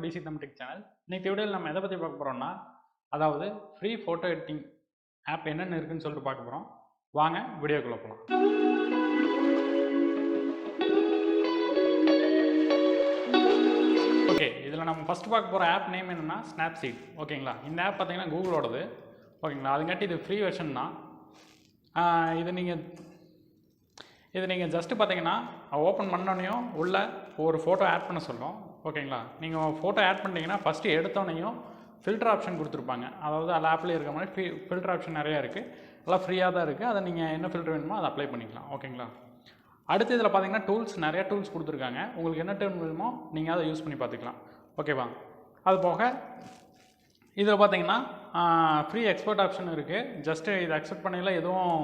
DCTamil channel. இன்னைக்கு வீடியோவில் நம்ம எதை பற்றி பார்க்க போகிறோம்னா, அதாவது ஃப்ரீ ஃபோட்டோ எடிட்டிங் ஆப் என்னென்ன இருக்குன்னு சொல்லிட்டு பார்க்க போகிறோம். வாங்க வீடியோக்குள்ளே போகலாம். ஓகே, இதில் நம்ம ஃபஸ்ட்டு பார்க்க போகிற ஆப் நேம் என்னென்னா Snapseed. ஓகேங்களா, இந்த ஆப் பார்த்தீங்கன்னா கூகுளோடது. ஓகேங்களா, அதுங்காட்டி இது ஃப்ரீ வெர்ஷன் தான். இது நீங்கள் ஜஸ்ட்டு பார்த்தீங்கன்னா ஓப்பன் பண்ணோன்னையும் உள்ள ஒரு ஃபோட்டோ ஆட் பண்ண சொல்லும். ஓகேங்களா, நீங்கள் ஃபோட்டோ ஆட் பண்ணிட்டீங்கன்னா ஃபஸ்ட்டு எடுத்தோன்னையும் ஃபில்டர் ஆப்ஷன் கொடுத்துருப்பாங்க. அதாவது அதில் ஆப்லேயே இருக்க மாதிரி ஃபில்டர் ஆப்ஷன் நிறையா இருக்குது, எல்லாம் ஃப்ரீயாக தான் இருக்குது. அதை நீங்கள் என்ன ஃபில்டர் வேணுமோ அதை அப்ளை பண்ணிக்கலாம். ஓகேங்களா, அடுத்து இதில் பார்த்தீங்கன்னா டூல்ஸ் நிறையா டூல்ஸ் கொடுத்துருக்காங்க. உங்களுக்கு என்ன டூல் வேணுமோ நீங்கள் அதை யூஸ் பண்ணி பார்த்துக்கலாம். ஓகேவா, அது போக இதில் பார்த்தீங்கன்னா ஃப்ரீ எக்ஸ்போர்ட் ஆப்ஷன் இருக்குது. ஜஸ்ட்டு இதை அக்செப்ட் பண்ணல எதுவும்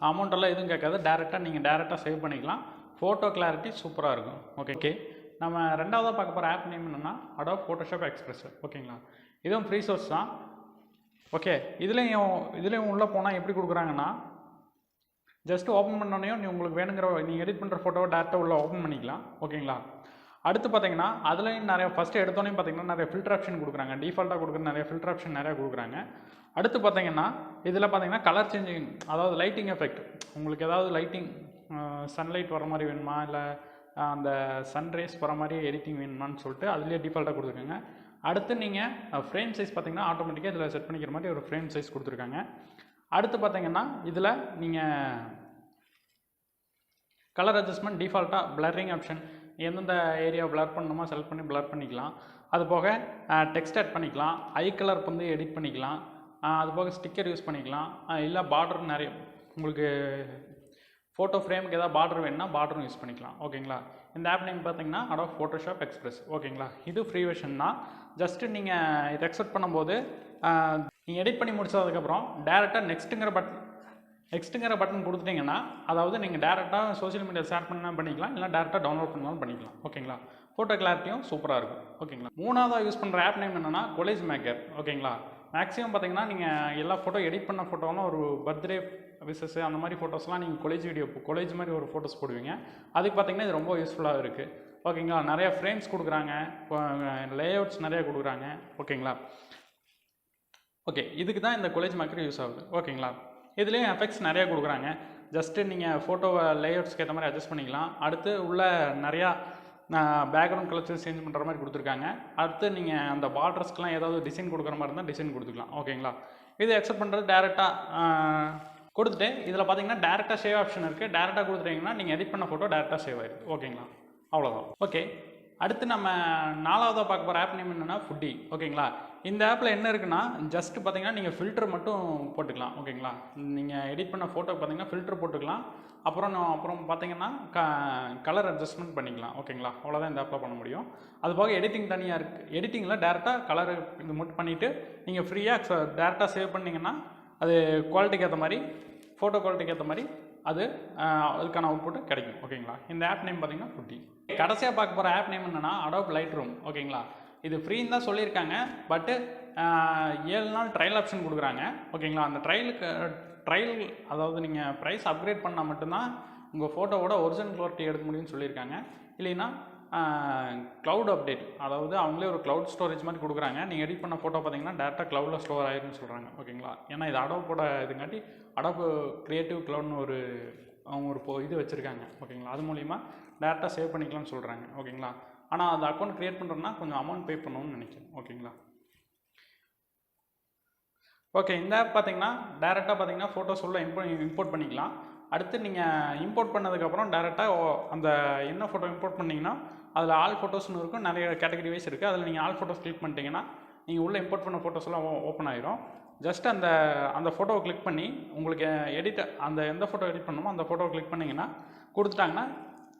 அமௌண்ட்டெல்லாம் எதுவும் கேட்காது. டேரெக்டாக சேவ் பண்ணிக்கலாம். ஃபோட்டோ கிளாரிட்டி சூப்பராக இருக்கும். ஓகே, நம்ம ரெண்டாவதாக பார்க்க போகிற ஆப் நேம் என்னென்னா அடோப் ஃபோட்டோஷாப் எக்ஸ்பிரஸ். ஓகேங்களா, இதுவும் ஃப்ரீ சோர்ஸ் தான். ஓகே, இதுலேயும் உள்ளே போனால் எப்படி கொடுக்குறாங்கன்னா, ஜஸ்ட்டு ஓப்பன் பண்ணோன்னையும் உங்களுக்கு வேணுங்கிற நீங்கள் எடிட் பண்ணுற ஃபோட்டோவை டேரெக்டாக உள்ளே ஓப்பன் பண்ணிக்கலாம். ஓகேங்களா, அடுத்து பார்த்தீங்கன்னா அதுலேயும் நிறைய ஃபஸ்ட்டு எடுத்தோன்னே பார்த்தீங்கன்னா நிறைய ஃபில்டர் ஆப்ஷன் கொடுக்குறாங்க. டிஃபால்ட்டாக கொடுக்குற நிறைய ஃபில்டர் ஆப்ஷன் நிறையா கொடுக்குறாங்க. அடுத்து பார்த்தீங்கன்னா இதில் பார்த்தீங்கன்னா கலர் சேஞ்சிங், அதாவது லைட்டிங் எஃபெக்ட். உங்களுக்கு ஏதாவது லைட்டிங் சன்லைட் வர மாதிரி வேணுமா, இல்லை அந்த சன்ரைஸ் வர மாதிரி எடிட்டிங் வேணுமான்னு சொல்லிட்டு அதுலேயே டிஃபால்ட்டாக கொடுத்துருக்காங்க. அடுத்து நீங்கள் ஃப்ரேம் சைஸ் பார்த்தீங்கன்னா ஆட்டோமேட்டிக்காக இதில் செட் பண்ணிக்கிற மாதிரி ஒரு ஃப்ரேம் சைஸ் கொடுத்துருக்காங்க. அடுத்து பார்த்தீங்கன்னா இதில் நீங்கள் கலர் அட்ஜஸ்ட்மெண்ட் டிஃபால்ட்டாக பிளரிங் ஆப்ஷன், எந்தெந்த ஏரியா பிளர் பண்ணணுமோ செலக்ட் பண்ணி பிளர் பண்ணிக்கலாம். அது போக டெக்ஸ்ட் ஆட் பண்ணிக்கலாம், ஐ கலர் வந்து எடிட் பண்ணிக்கலாம். அது போக ஸ்டிக்கர் யூஸ் பண்ணிக்கலாம். இல்லை பார்டர் நிறைய உங்களுக்கு ஃபோட்டோ ஃப்ரேமுக்கு ஏதாவது பார்டர் வேணுன்னா பார்டரும் யூஸ் பண்ணிக்கலாம். ஓகேங்களா, இந்த ஆப் நேம் பார்த்தீங்கன்னா அடோப் ஃபோட்டோஷாப் எக்ஸ்பிரஸ். ஓகேங்களா, இது ஃப்ரீ வெர்ஷன் தான். ஜஸ்ட்டு நீங்கள் இதை எக்ஸ்போர்ட் பண்ணும்போது நீங்கள் எடிட் பண்ணி முடிச்சதுக்கப்புறம் டேரெக்டாக நெக்ஸ்ட்டுங்கிற பட்டன் கொடுத்துட்டிங்கன்னா, அதாவது நீங்கள் டேரெக்டாக சோஷியல் மீடியா ஷேர் பண்ணிக்கலாம், இல்லை டேரெக்டாக டவுன்லோட் பண்ணாலும் பண்ணிக்கலாம். ஓகேங்களா, ஃபோட்டோ கிளாரிட்டியும் சூப்பராக இருக்கும். ஓகேங்களா, மூணாவதாக யூஸ் பண்ணுற ஆப் நேம் என்னென்னா கொலேஜ் மேக்கர். ஓகேங்களா, மேக்ஸிமம் பார்த்தீங்கன்னா நீங்கள் எல்லா ஃபோட்டோ எடிட் பண்ண ஃபோட்டோலாம் ஒரு பர்த்டே விசஸ் அந்த மாதிரி ஃபோட்டோஸ்லாம் நீங்கள் கொலேஜ் மாதிரி ஒரு ஃபோட்டோஸ் போடுவீங்க. அதுக்கு பார்த்தீங்கன்னா இது ரொம்ப யூஸ்ஃபுல்லாக இருக்குது. ஓகேங்களா, நிறையா ஃப்ரேம்ஸ் கொடுக்குறாங்க, லேஅவுட்ஸ் நிறையா கொடுக்குறாங்க. ஓகேங்களா, ஓகே, இதுக்கு தான் இந்த கொலேஜ் மேக்கர் யூஸ் ஆகுது. ஓகேங்களா, இதுலேயும் எஃபெக்ட்ஸ் நிறையா கொடுக்குறாங்க. ஜஸ்ட்டு நீங்கள் ஃபோட்டோவை லேஅவுட்ஸ்க்கு ஏற்ற மாதிரி அட்ஜஸ்ட் பண்ணிக்கலாம். அடுத்து உள்ள நிறையா பேக்ரவுண்ட் கலர்ஸ் சேஞ்ச் பண்ணுற மாதிரி கொடுத்துருக்காங்க. அடுத்து நீங்கள் அந்த பார்டர்ஸ்க்கெலாம் ஏதாவது டிசைன் கொடுக்குற மாதிரி இருந்தால் டிசைன் கொடுத்துக்கலாம். ஓகேங்களா, இது அக்செப்ட் பண்ணுறது டேரெக்டாக கொடுத்துட்டு இதில் பார்த்தீங்கன்னா டேரெக்டாக சேவ் ஆப்ஷன் இருக்குது. டேரெக்டாக கொடுத்துட்டீங்கன்னா நீங்கள் எடிட் பண்ண ஃபோட்டோ டேரெக்டாக சேவ் ஆகிடுது. ஓகேங்களா, அவ்வளோதான். ஓகே, அடுத்து நம்ம நாலாவதாக பார்க்க போகிற ஆப் நேம் என்னென்னா ஃபுட்டி. ஓகேங்களா, இந்த ஆப்பில் என்ன இருக்குன்னா ஜஸ்ட்டு பார்த்தீங்கன்னா நீங்கள் ஃபில்டர் மட்டும் போட்டுக்கலாம். ஓகேங்களா, நீங்கள் எடிட் பண்ண ஃபோட்டோ பார்த்தீங்கன்னா ஃபில்டர் போட்டுக்கலாம். அப்புறம் பார்த்தீங்கன்னா கலர் அட்ஜஸ்ட்மெண்ட் பண்ணிக்கலாம். ஓகேங்களா, அவ்வளோதான் இந்த ஆப்பில் பண்ண முடியும். அது போக எடிட்டிங் தனியாக இருக்குது. எடிட்டிங்கில் டேரெக்டாக கலர் இது மட்டும் பண்ணிவிட்டு நீங்கள் ஃப்ரீயாக டேரெக்டாக சேவ் பண்ணிங்கன்னா அது குவாலிட்டிக்கு ஏற்ற மாதிரி, ஃபோட்டோ குவாலிட்டிக்கு ஏற்ற மாதிரி அதுக்கான அவுட்புட்டு கிடைக்கும். ஓகேங்களா, இந்த ஆப் நேம் பார்த்தீங்கன்னா ஃபுட்டி. கடைசியாக பார்க்க போகிற ஆப் நேம் என்னென்னா அடோப் லைட்ரூம். ஓகேங்களா, இது ஃப்ரீன்னு தான் சொல்லியிருக்காங்க. பட்டு 7 நாள் ட்ரையல் ஆப்ஷன் கொடுக்குறாங்க. ஓகேங்களா, அந்த ட்ரையல் அதாவது நீங்கள் ப்ரைஸ் அப்கிரேட் பண்ணால் மட்டும்தான் உங்கள் ஃபோட்டோவோட ஒரிஜினல் குவாலிட்டி எடுக்க முடியும்னு சொல்லியிருக்காங்க. இல்லைன்னா க்ளவுட் அப்டேட், அதாவது அவங்களே ஒரு க்ளவுட் ஸ்டோரேஜ் மாதிரி கொடுக்குறாங்க. நீங்கள் எடிட் பண்ண ஃபோட்டோ பார்த்தீங்கன்னா டேரெக்டாக க்ளவுடில் ஸ்டோர் ஆயிருன்னு சொல்கிறாங்க. ஓகேங்களா, ஏன்னா இது அடோப்போட இதுங்காட்டி அடோப் கிரியேட்டிவ் க்ளவுட்னு அவங்க ஒரு இது வச்சுருக்காங்க. ஓகேங்களா, அது மூலிமா டேரெக்டாக சேவ் பண்ணிக்கலாம்னு சொல்கிறாங்க. ஓகேங்களா, ஆனால் அந்த அக்கௌண்ட் க்ரியேட் பண்ணுறோன்னா கொஞ்சம் அமௌண்ட் பே பண்ணணும்னு நினைக்கிறேன். ஓகேங்களா, ஓகே, இந்த ஆப் பார்த்தீங்கன்னா டேரெக்டாக பார்த்தீங்கன்னா ஃபோட்டோஸ் உள்ள இம்போர்ட் பண்ணிக்கலாம். அடுத்து நீங்கள் இம்போர்ட் பண்ணதுக்கப்புறம் டேரெக்டாக அந்த என்ன ஃபோட்டோ இம்போர்ட் பண்ணிங்கன்னா அதில் ஆல் ஃபோட்டோஸ்னு இருக்கும், நிறைய கேட்டகரி வைஸ் இருக்குது. அதில் நீங்கள் ஆல் ஃபோட்டோஸ் கிளிக் பண்ணிட்டீங்கன்னா நீங்கள் உள்ளே இம்போர்ட் பண்ண ஃபோட்டோஸ் எல்லாம் ஓப்பன் ஆயிரும். ஜஸ்ட் அந்த ஃபோட்டோவை கிளிக் பண்ணி உங்களுக்கு எந்த ஃபோட்டோ எடிட் பண்ணணுமோ அந்த ஃபோட்டோவை கிளிக் பண்ணிங்கன்னா கொடுத்துட்டாங்கன்னா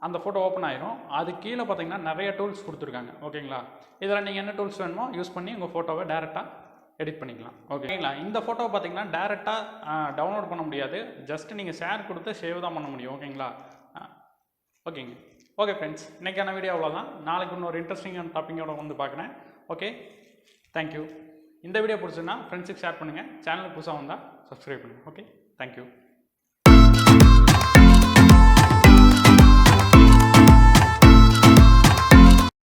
அந்த ஃபோட்டோ ஓப்பன் ஆயிரும். அது கீழே பார்த்தீங்கன்னா நிறைய டூல்ஸ் கொடுத்துருக்காங்க. ஓகேங்களா, இதில் நீங்கள் என்ன டூல்ஸ் வேணுமோ யூஸ் பண்ணி உங்கள் ஃபோட்டோவை டேரெக்டாக எடிட் பண்ணிக்கலாம். ஓகேங்களா, இந்த ஃபோட்டோவை பார்த்தீங்கன்னா டேரெக்டாக டவுன்லோட் பண்ண முடியாது. ஜஸ்ட்டு நீங்கள் ஷேர் கொடுத்து சேவ் தான் பண்ண முடியும். ஓகேங்களா, ஓகேங்க. ஓகே ஃப்ரெண்ட்ஸ், இன்றைக்கான வீடியோ அவ்வளோதான். நாளைக்கு இன்னொரு இன்ட்ரெஸ்டிங்கான டாப்பிக்கோட வந்து பார்க்குறேன். Okay, thank you. இந்த வீடியோ பிடிச்சுன்னா ஃப்ரெண்ட்ஸுக்கு ஷேர் பண்ணுங்கள். சேனலுக்கு புதுசாக வந்தால் சப்ஸ்கிரைப் பண்ணுங்கள். Okay, thank you.